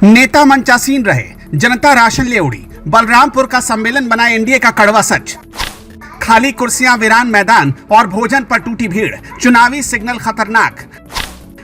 नेता मंचासीन रहे, जनता राशन ले उड़ी। बलरामपुर का सम्मेलन बना एनडीए का कड़वा सच। खाली कुर्सियां, वीरान मैदान और भोजन पर टूटी भीड़। चुनावी सिग्नल खतरनाक।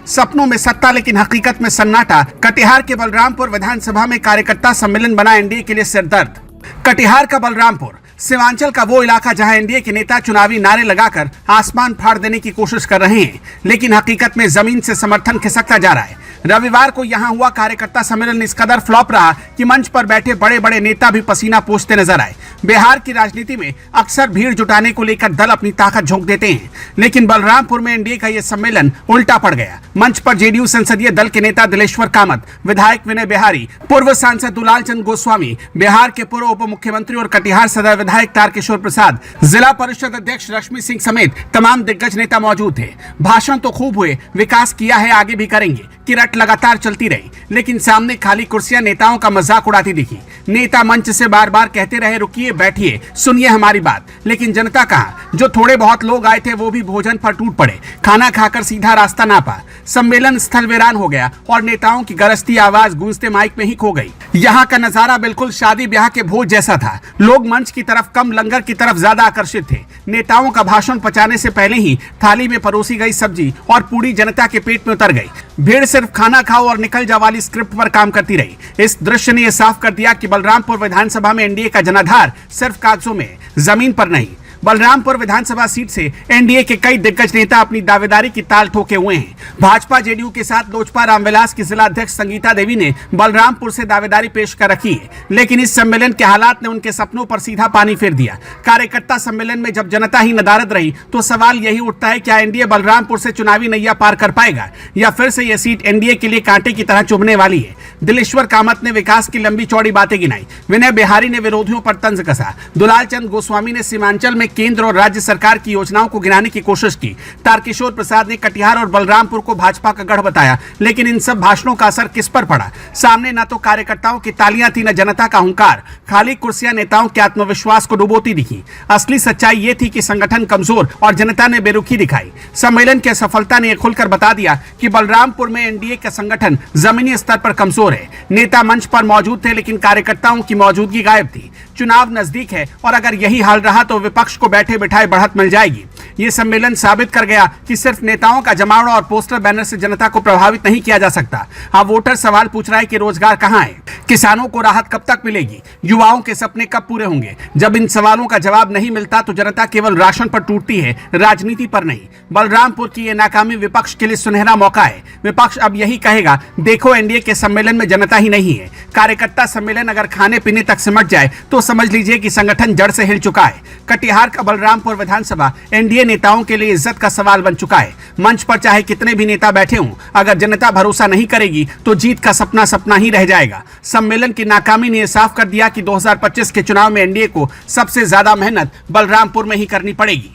सपनों में सत्ता लेकिन हकीकत में सन्नाटा। कटिहार के बलरामपुर विधानसभा में कार्यकर्ता सम्मेलन बना एनडीए के लिए सिरदर्द। कटिहार का बलरामपुर सीमांचल का वो इलाका जहां एनडीए के नेता चुनावी नारे लगाकर आसमान फाड़ देने की कोशिश कर रहे हैं, लेकिन हकीकत में जमीन से समर्थन खिसकता जा रहा है। रविवार को यहां हुआ कार्यकर्ता सम्मेलन इस कदर फ्लॉप रहा कि मंच पर बैठे बड़े बड़े नेता भी पसीना पोंछते नजर आए। बिहार की राजनीति में अक्सर भीड़ जुटाने को लेकर दल अपनी ताकत झोंक देते हैं, लेकिन बलरामपुर में एनडीए का यह सम्मेलन उल्टा पड़ गया। मंच पर जेडीयू संसदीय दल के नेता दिलेश्वर कामत, विधायक विनय बिहारी, पूर्व सांसद दुलाल चंद गोस्वामी, बिहार के पूर्व उप मुख्यमंत्री और कटिहार सदर विधायक तारकिशोर प्रसाद, जिला परिषद अध्यक्ष रश्मि सिंह समेत तमाम दिग्गज नेता मौजूद थे। भाषण तो खूब हुए, विकास किया है, आगे भी करेंगे की रट लगातार चलती रही, लेकिन सामने खाली कुर्सियां नेताओं का मजाक उड़ाती दिखी। नेता मंच से बार बार कहते रहे, रुकिए, बैठिए, सुनिए हमारी बात, लेकिन जनता कहां? जो थोड़े बहुत लोग आए थे वो भी भोजन पर टूट पड़े, खाना खाकर सीधा रास्ता नापा। सम्मेलन स्थल वीरान हो गया और नेताओं की गरजती आवाज गूंजते माइक में ही खो गई। यहाँ का नजारा बिल्कुल शादी ब्याह के भोज जैसा था। लोग मंच की तरफ कम, लंगर की तरफ ज्यादा आकर्षित थे। नेताओं का भाषण पचाने से पहले ही थाली में परोसी गई सब्जी और पूरी जनता के पेट में उतर गई। भीड़ सिर्फ खाना खाओ और निकल जाओ वाली स्क्रिप्ट पर काम करती रही। इस दृश्य ने यह साफ कर दिया कि बलरामपुर विधानसभा में एनडीए का जनाधार सिर्फ कागजों में, जमीन पर नहीं। बलरामपुर विधानसभा सीट से एनडीए के कई दिग्गज नेता अपनी दावेदारी की ताल ठोके हुए हैं। भाजपा जेडीयू के साथ लोजपा रामविलास की जिला अध्यक्ष संगीता देवी ने बलरामपुर से दावेदारी पेश कर रखी है, लेकिन इस सम्मेलन के हालात ने उनके सपनों पर सीधा पानी फेर दिया। कार्यकर्ता सम्मेलन में जब जनता ही नदारद रही तो सवाल यही उठता है, क्या एनडीए बलरामपुर से चुनावी नैया पार कर पाएगा या फिर से यह सीट एनडीए के लिए कांटे की तरह चुभने वाली है? दिलेश्वर कामत ने विकास की लंबी चौड़ी बातें गिनाई। विनय बिहारी ने विरोधियों पर तंज कसा। दुलाल चंद गोस्वामी ने सीमांचल में केंद्र और राज्य सरकार की योजनाओं को गिनाने की कोशिश की। तारकिशोर प्रसाद ने कटिहार और बलरामपुर को भाजपा का गढ़ बताया, लेकिन इन सब भाषणों का असर किस पर पड़ा? सामने न तो कार्यकर्ताओं की तालियां थी, न जनता का हुंकार। खाली कुर्सियां नेताओं के आत्मविश्वास को डुबोती दिखी। असली सच्चाई ये थी कि संगठन कमजोर और जनता ने बेरुखी दिखाई। सम्मेलन की सफलता ने खुलकर बता दिया कि बलरामपुर में एनडीए का संगठन जमीनी स्तर पर कमजोर है। नेता मंच पर मौजूद थे, लेकिन कार्यकर्ताओं की मौजूदगी गायब थी। चुनाव नजदीक है और अगर यही हाल रहा तो विपक्ष को बैठे बिठाए बढ़त मिल जाएगी। ये सम्मेलन साबित कर गया कि सिर्फ नेताओं का जमावड़ा और पोस्टर बैनर से जनता को प्रभावित नहीं किया जा सकता। अब वोटर सवाल पूछ रहा है कि रोजगार कहां है, किसानों को राहत कब तक मिलेगी, युवाओं के सपने कब पूरे होंगे? जब इन सवालों का जवाब नहीं मिलता तो जनता केवल राशन पर टूटती है, राजनीति पर नहीं। बलरामपुर की यह नाकामी विपक्ष के लिए सुनहरा मौका है। विपक्ष अब यही कहेगा, देखो एनडीए के सम्मेलन में जनता ही नहीं है। कार्यकर्ता सम्मेलन अगर खाने पीने तक सिमट जाए तो समझ लीजिए कि संगठन जड़ से हिल चुका है। कटिहार का बलरामपुर विधानसभा एनडीए नेताओं के लिए इज्जत का सवाल बन चुका है। मंच पर चाहे कितने भी नेता बैठे हों, अगर जनता भरोसा नहीं करेगी तो जीत का सपना सपना ही रह जाएगा। सम्मेलन की नाकामी ने साफ कर दिया कि 2025 के चुनाव में एनडीए को सबसे ज्यादा मेहनत बलरामपुर में ही करनी पड़ेगी।